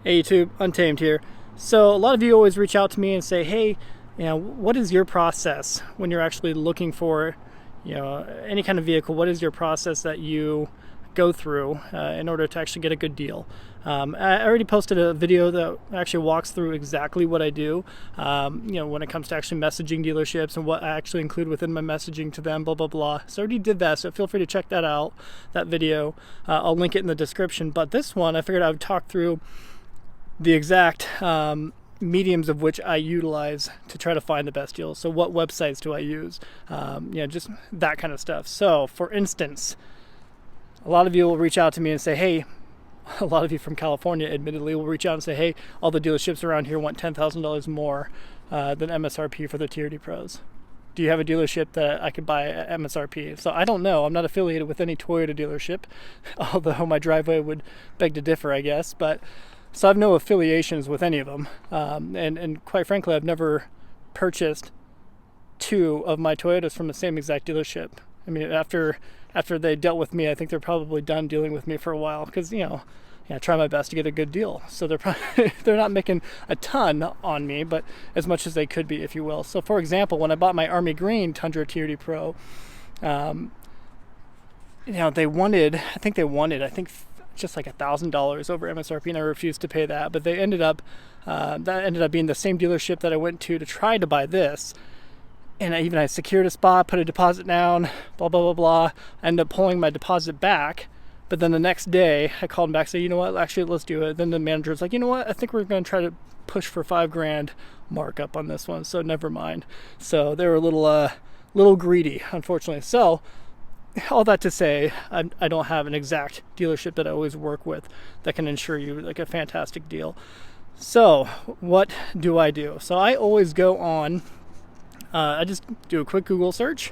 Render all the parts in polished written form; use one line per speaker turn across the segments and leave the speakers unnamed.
Hey YouTube, Untamed here. So a lot of you always reach out to me and say, hey, what is your process when you're actually looking for, any kind of vehicle? What is your process that you go through in order to actually get a good deal? I already posted a video that actually walks through exactly what I do, when it comes to actually messaging dealerships and what I actually include within my messaging to them, blah, blah, blah. So I already did that, so feel free to check that out, that video. I'll link it in the description. But this one, I figured I would talk through the exact mediums of which I utilize to try to find the best deals. So what websites do I use? Just that kind of stuff. So for instance, a lot of you will reach out to me and say, hey, a lot of you from California admittedly will reach out and say, hey, all the dealerships around here want $10,000 more than MSRP for the TRD Pros. Do you have a dealership that I could buy at MSRP? So I don't know. I'm not affiliated with any Toyota dealership, although my driveway would beg to differ, I guess. So I have no affiliations with any of them. And quite frankly, I've never purchased two of my Toyotas from the same exact dealership. I mean, after they dealt with me, I think they're probably done dealing with me for a while because, I try my best to get a good deal. So they're not making a ton on me, but as much as they could be, if you will. So for example, when I bought my Army Green Tundra TRD Pro, they wanted just like $1,000 over MSRP, and I refused to pay that. But they ended up being the same dealership that I went to try to buy this. And I secured a spot, put a deposit down, blah, blah, blah, blah. I ended up pulling my deposit back. But then the next day, I called him back and said, you know what, actually, let's do it. Then the manager was like, you know what, I think we're going to try to push for $5,000 markup on this one. So never mind. So they were a little greedy, unfortunately. So all that to say, I don't have an exact dealership that I always work with that can ensure you like a fantastic deal. So what do I do? So I always go on, I just do a quick Google search,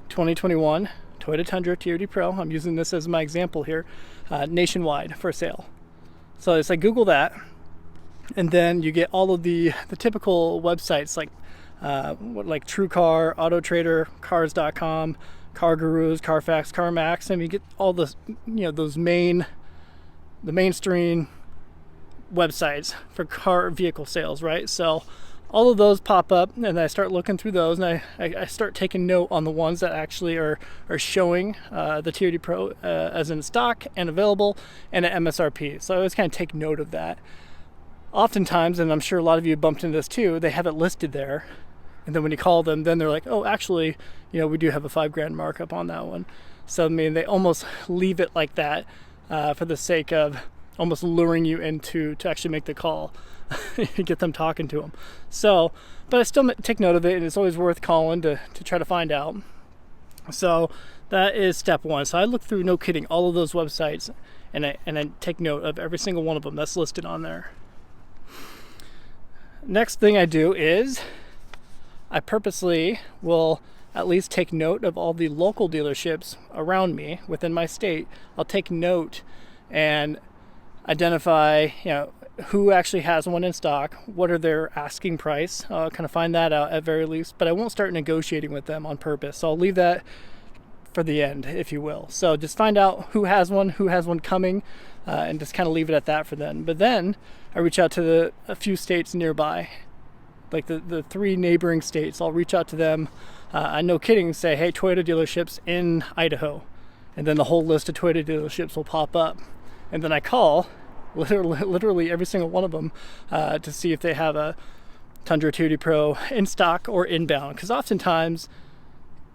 2021 Toyota Tundra TRD Pro. I'm using this as my example here, nationwide for sale. So it's like Google that, and then you get all of the typical websites like TrueCar, Auto Trader, Cars.com, Car Gurus, Carfax, CarMax, and you get all the the mainstream websites for car vehicle sales, right? So all of those pop up, and I start looking through those, and I start taking note on the ones that actually are showing the TRD Pro as in stock and available and at MSRP. So I always kind of take note of that. Oftentimes, and I'm sure a lot of you bumped into this too, they have it listed there. And then when you call them, then they're like, oh, actually, we do have a $5,000 markup on that one. So, I mean, they almost leave it like that for the sake of almost luring you into to actually make the call, get them talking to them. So, but I still take note of it, and it's always worth calling to try to find out. So that is step one. So I look through, no kidding, all of those websites, and I take note of every single one of them that's listed on there. Next thing I do is I purposely will at least take note of all the local dealerships around me within my state. I'll take note and identify, who actually has one in stock, what are their asking price. I'll kind of find that out at very least, but I won't start negotiating with them on purpose. So I'll leave that for the end, if you will. So just find out who has one coming, and just kind of leave it at that for then. But then I reach out to a few states nearby, like the three neighboring states. I'll reach out to them. No kidding, say, hey, Toyota dealerships in Idaho. And then the whole list of Toyota dealerships will pop up. And then I call literally every single one of them to see if they have a Tundra TRD Pro in stock or inbound. Because oftentimes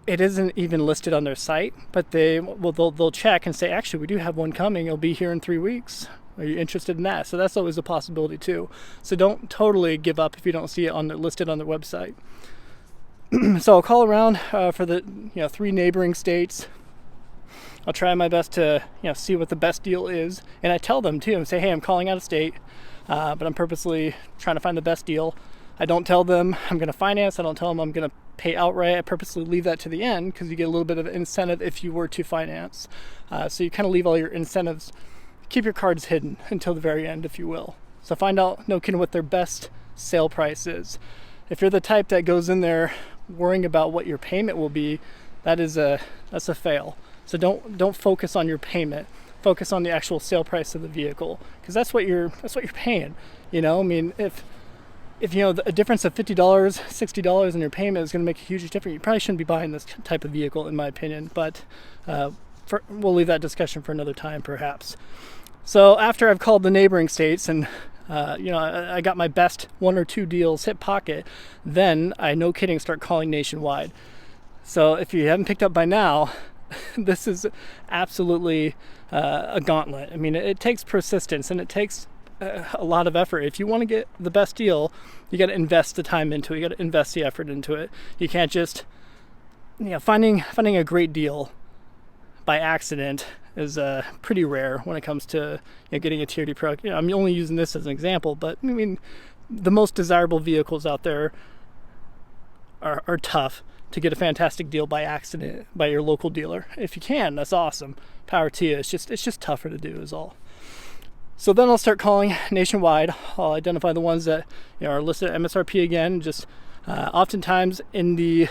it isn't even listed on their site, but they'll check and say, actually, we do have one coming. It'll be here in 3 weeks. Are you interested in that? So that's always a possibility too. So don't totally give up if you don't see it listed on their website. So I'll call around for the three neighboring states. I'll try my best to see what the best deal is, and I tell them too and say, hey, I'm calling out of state, but I'm purposely trying to find the best deal. I don't tell them I'm going to finance. I don't tell them I'm going to pay outright. I purposely leave that to the end because you get a little bit of incentive if you were to finance. So you kind of leave all your incentives, keep your cards hidden until the very end, if you will. So find out, no kidding, what their best sale price is. If you're the type that goes in there worrying about what your payment will be, that's a fail. So don't focus on your payment. focus on the actual sale price of the vehicle, because that's what you're paying. You know, I mean, if you know a difference of $50, $60 in your payment is going to make a huge difference, you probably shouldn't be buying this type of vehicle, in my opinion. But we'll leave that discussion for another time, perhaps. So after I've called the neighboring states and you know, I got my best 1 or 2 deals hip pocket, then I, no kidding, start calling nationwide. So if you haven't picked up by now, this is absolutely a gauntlet. I mean, it takes persistence and it takes a lot of effort. If you want to get the best deal, you got to invest the time into it. You got to invest the effort into it. You can't just, you know, finding a great deal by accident is pretty rare when it comes to, you know, getting a TRD Pro. You know, I'm only using this as an example, but I mean, the most desirable vehicles out there are tough to get a fantastic deal by accident by your local dealer. If you can, that's awesome. Power to you. It's just tougher to do is all. So then I'll start calling nationwide. I'll identify the ones that, you know, are listed at MSRP again. Just oftentimes in the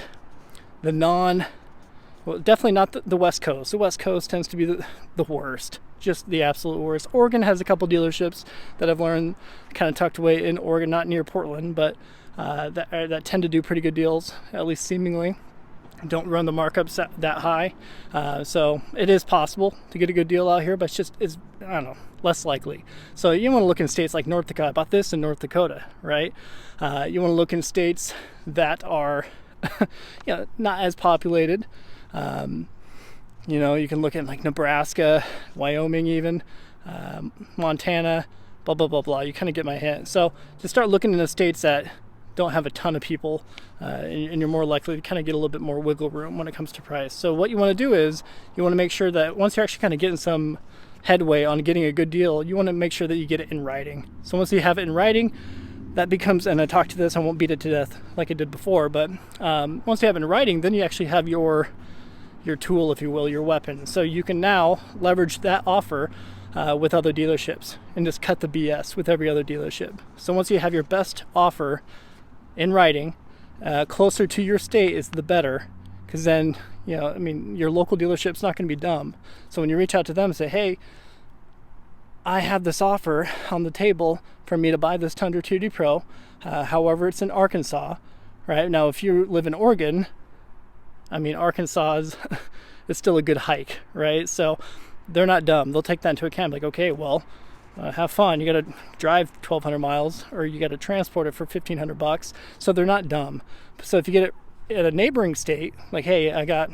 well, definitely not the West Coast. The West Coast tends to be the worst, just the absolute worst. Oregon has a couple dealerships that I've learned kind of tucked away in Oregon, not near Portland, but that tend to do pretty good deals, at least seemingly. Don't run the markups that high. So it is possible to get a good deal out here, but it's I don't know, less likely. So you want to look in states like North Dakota. I bought this in North Dakota, right? You want to look in states that are you know, not as populated. You know, you can look at like Nebraska, Wyoming even, Montana, blah, blah, blah, blah. You kind of get my hint. So just start looking in the states that don't have a ton of people, and you're more likely to kind of get a little bit more wiggle room when it comes to price. So what you want to do is you want to make sure that once you're actually kind of getting some headway on getting a good deal, you want to make sure that you get it in writing. So once you have it in writing, that becomes, and I talked to this, I won't beat it to death like I did before, but once you have it in writing, then you actually have your tool, if you will, your weapon. So you can now leverage that offer with other dealerships and just cut the BS with every other dealership. So once you have your best offer in writing, closer to your state is the better, because then, you know, I mean, your local dealership's not going to be dumb. So when you reach out to them and say, hey, I have this offer on the table for me to buy this Tundra TRD Pro, however, it's in Arkansas, right? Now, if you live in Oregon, I mean, Arkansas is still a good hike, right? So they're not dumb. They'll take that into account. Like, okay, well, have fun. You got to drive 1,200 miles, or you got to transport it for $1,500. So they're not dumb. So if you get it at a neighboring state, like, hey, I got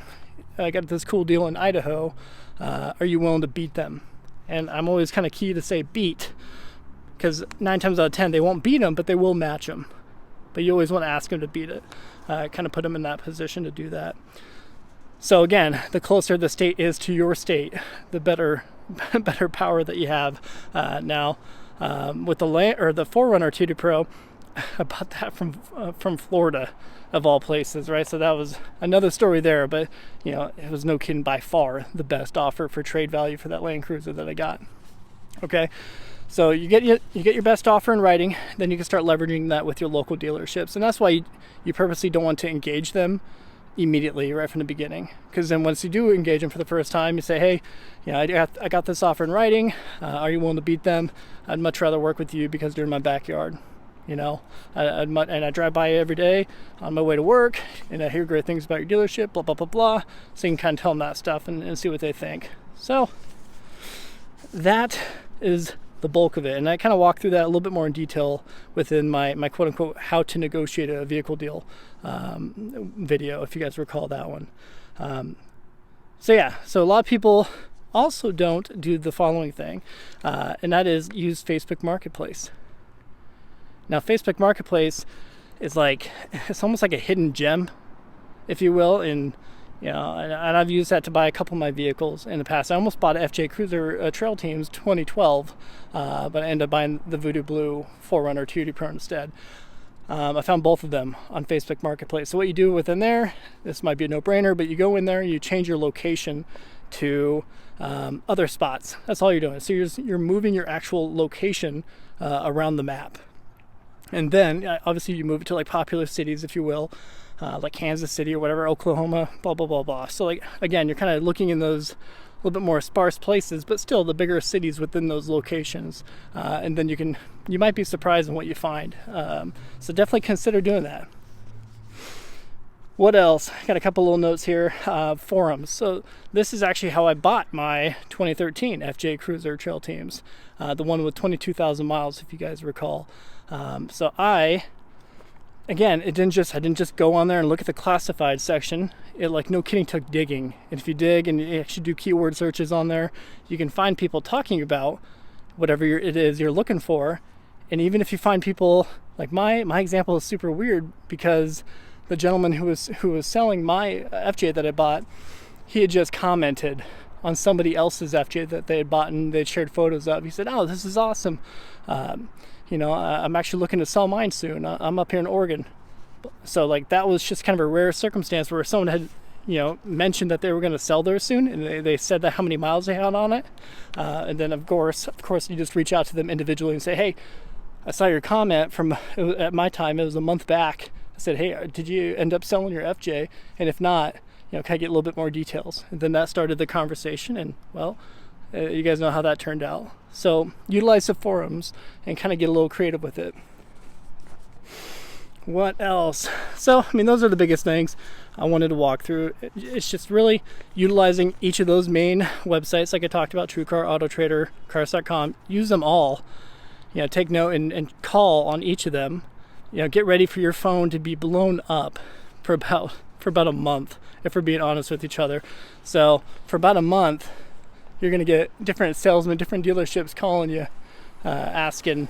this cool deal in Idaho. Are you willing to beat them? And I'm always kind of key to say beat, because 9 times out of 10 they won't beat them, but they will match them. But you always want to ask them to beat it. Kind of put them in that position to do that. So again, the closer the state is to your state, the better power that you have. Now, with the 4Runner TRD Pro, I bought that from Florida, of all places, right? So that was another story there. But you know, it was no kidding, by far the best offer for trade value for that Land Cruiser that I got. Okay. So you get your best offer in writing, then you can start leveraging that with your local dealerships. And that's why you purposely don't want to engage them immediately right from the beginning, because then once you do engage them for the first time, you say, hey, you know, I got this offer in writing. Are you willing to beat them? I'd much rather work with you because they're in my backyard. You know, and I drive by every day on my way to work, and I hear great things about your dealership, blah, blah, blah, blah. So you can kind of tell them that stuff and see what they think. So that is the bulk of it. And I kind of walk through that a little bit more in detail within my quote unquote how to negotiate a vehicle deal video, if you guys recall that one. So yeah, so a lot of people also don't do the following thing, and that is use Facebook Marketplace. Now, Facebook Marketplace is like, it's almost like a hidden gem, if you will, and you know, and I've used that to buy a couple of my vehicles in the past. I almost bought an FJ Cruiser Trail Teams 2012, but I ended up buying the Voodoo Blue 4Runner TRD Pro instead. I found both of them on Facebook Marketplace. So what you do within there, this might be a no-brainer, but you go in there, you change your location to other spots. That's all you're doing. So you're moving your actual location around the map. And then obviously you move it to like popular cities, if you will, like Kansas City or whatever, Oklahoma, blah, blah, blah, blah. So like, again, you're kind of looking in those little bit more sparse places, but still the bigger cities within those locations. And then you might be surprised in what you find. So definitely consider doing that. What else? Got a couple little notes here. Forums. So this is actually how I bought my 2013 FJ Cruiser Trail Teams, the one with 22,000 miles, if you guys recall. So I didn't just go on there and look at the classified section. It, like, no kidding, took digging. And if you dig and you actually do keyword searches on there, you can find people talking about whatever it is you're looking for. And even if you find people, like my example is super weird, because the gentleman who was selling my FJ that I bought, he had just commented on somebody else's FJ that they had bought and they shared photos of. He said, "Oh, this is awesome. I'm actually looking to sell mine soon. I'm up here in Oregon." So, like, that was just kind of a rare circumstance where someone had, mentioned that they were going to sell theirs soon, and they said that how many miles they had on it. And then of course you just reach out to them individually and say, "Hey, I saw your comment at my time, it was a month back. I said, hey, did you end up selling your FJ? And if not, can I get a little bit more details?" And then that started the conversation, and well, you guys know how that turned out. So utilize the forums and kind of get a little creative with it. What else? So, those are the biggest things I wanted to walk through. It's just really utilizing each of those main websites, like I talked about, TrueCar, AutoTrader, Cars.com. Use them all. Take note and call on each of them. Get ready for your phone to be blown up for about a month, if we're being honest with each other. So for about a month, you're going to get different salesmen, different dealerships calling you, asking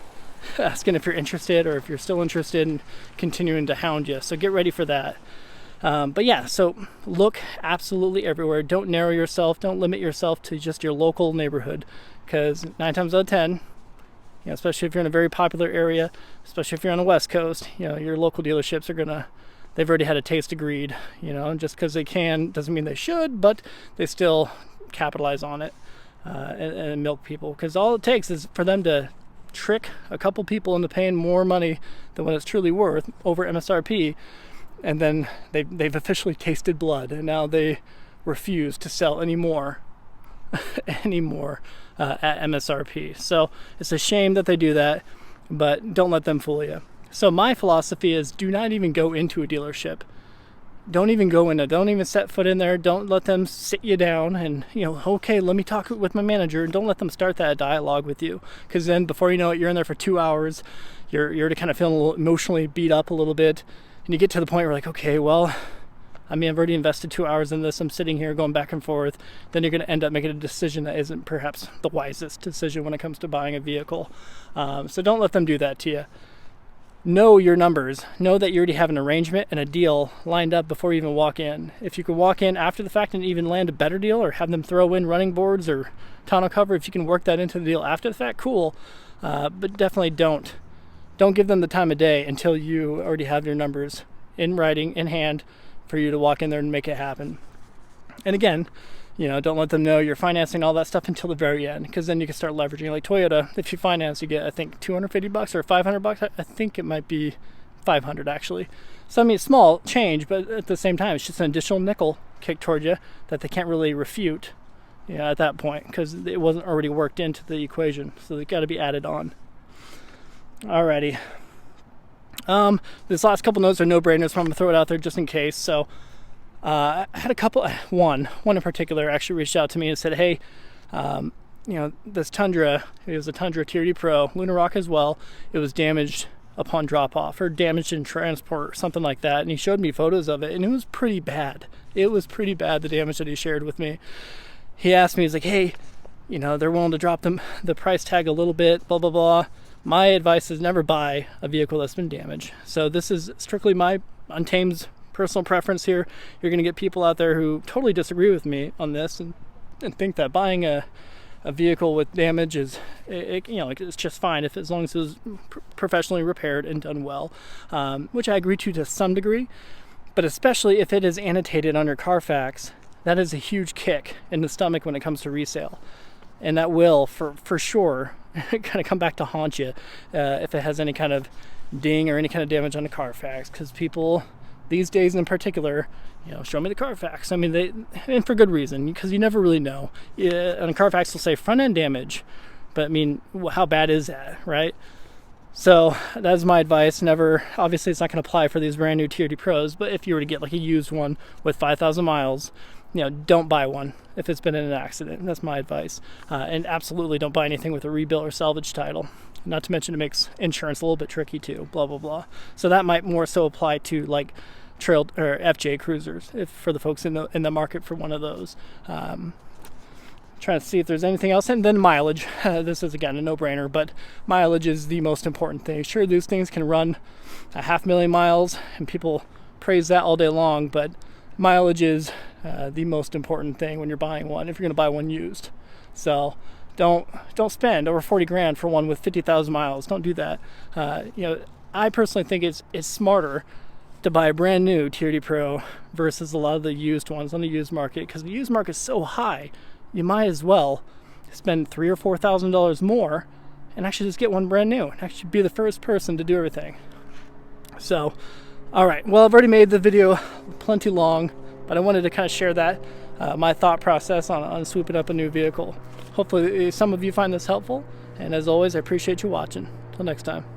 if you're interested, or if you're still interested, and continuing to hound you. So get ready for that. But yeah, so look absolutely everywhere. Don't narrow yourself. Don't limit yourself to just your local neighborhood, because 9 times out of 10, especially if you're in a very popular area, especially if you're on the West Coast, your local dealerships they've already had a taste of greed. Just because they can doesn't mean they should, but they still capitalize on it and milk people, because all it takes is for them to trick a couple people into paying more money than what it's truly worth over MSRP, and then they've officially tasted blood, and now they refuse to sell anymore at MSRP. So it's a shame that they do that, but don't let them fool you. So my philosophy is, do not even go into a dealership. Don't even go in there. Don't even set foot in there. Don't let them sit you down and, okay, let me talk with my manager. And don't let them start that dialogue with you, because then before you know it, you're in there for 2 hours. You're kind of feeling a little emotionally beat up a little bit, and you get to the point where, like, okay, well, I've already invested 2 hours in this. I'm sitting here going back and forth. Then you're going to end up making a decision that isn't perhaps the wisest decision when it comes to buying a vehicle. So don't let them do that to you. Know your numbers. Know that you already have an arrangement and a deal lined up before you even walk in. If you can walk in after the fact and even land a better deal, or have them throw in running boards or tonneau cover, if you can work that into the deal after the fact, cool. But definitely don't give them the time of day until you already have your numbers in writing, in hand, for you to walk in there and make it happen. And again, don't let them know you're financing all that stuff until the very end, because then you can start leveraging. Like Toyota, if you finance, you get, I think, $250 or $500. I think it might be $500 actually. So it's small change, but at the same time, it's just an additional nickel kicked toward you that they can't really refute, at that point, because it wasn't already worked into the equation. So they got to be added on. Alrighty. This last couple notes are no-brainers, so I'm gonna throw it out there just in case. So I had a couple. One in particular actually reached out to me and said, "Hey, this Tundra, it was a Tundra TRD Pro, Lunar Rock as well. It was damaged upon drop-off, or damaged in transport, or something like that." And he showed me photos of it, and it was pretty bad. It was pretty bad, the damage that he shared with me. He asked me, he's like, "Hey, they're willing to drop the price tag a little bit, blah blah blah." My advice is never buy a vehicle that's been damaged. So this is strictly my Untamed's personal preference here. You're going to get people out there who totally disagree with me on this and think that buying a vehicle with damage is, it's just fine as long as it was professionally repaired and done well, which I agree to some degree. But especially if it is annotated under Carfax, that is a huge kick in the stomach when it comes to resale. And that will, for sure, kind of come back to haunt you if it has any kind of ding or any kind of damage on the Carfax, because people these days in particular, you know, show me the Carfax. I mean, and for good reason, because you never really know. And Carfax will say front end damage, but I mean, how bad is that, right? So that's my advice. Never, obviously it's not going to apply for these brand new TRD Pros, but if you were to get like a used one with 5,000 miles, you know, don't buy one if it's been in an accident. That's my advice. And absolutely don't buy anything with a rebuilt or salvage title. Not to mention it makes insurance a little bit tricky too, blah, blah, blah. So that might more so apply to like trail or FJ cruisers, if for the folks in the market for one of those. Trying to see if there's anything else. And then mileage. This is again a no-brainer, but mileage is the most important thing. Sure, these things can run 500,000 miles and people praise that all day long, but mileage is the most important thing when you're buying one, if you're going to buy one used. So don't spend over 40 grand for one with 50,000 miles. Don't do that. You know, I personally think it's smarter to buy a brand new TRD Pro versus a lot of the used ones on the used market, because the used market is so high. You might as well spend $3,000 or $4,000 more and actually just get one brand new and actually be the first person to do everything. So, all right. Well, I've already made the video plenty long, but I wanted to kind of share that, my thought process on swooping up a new vehicle. Hopefully some of you find this helpful. And as always, I appreciate you watching. Till next time.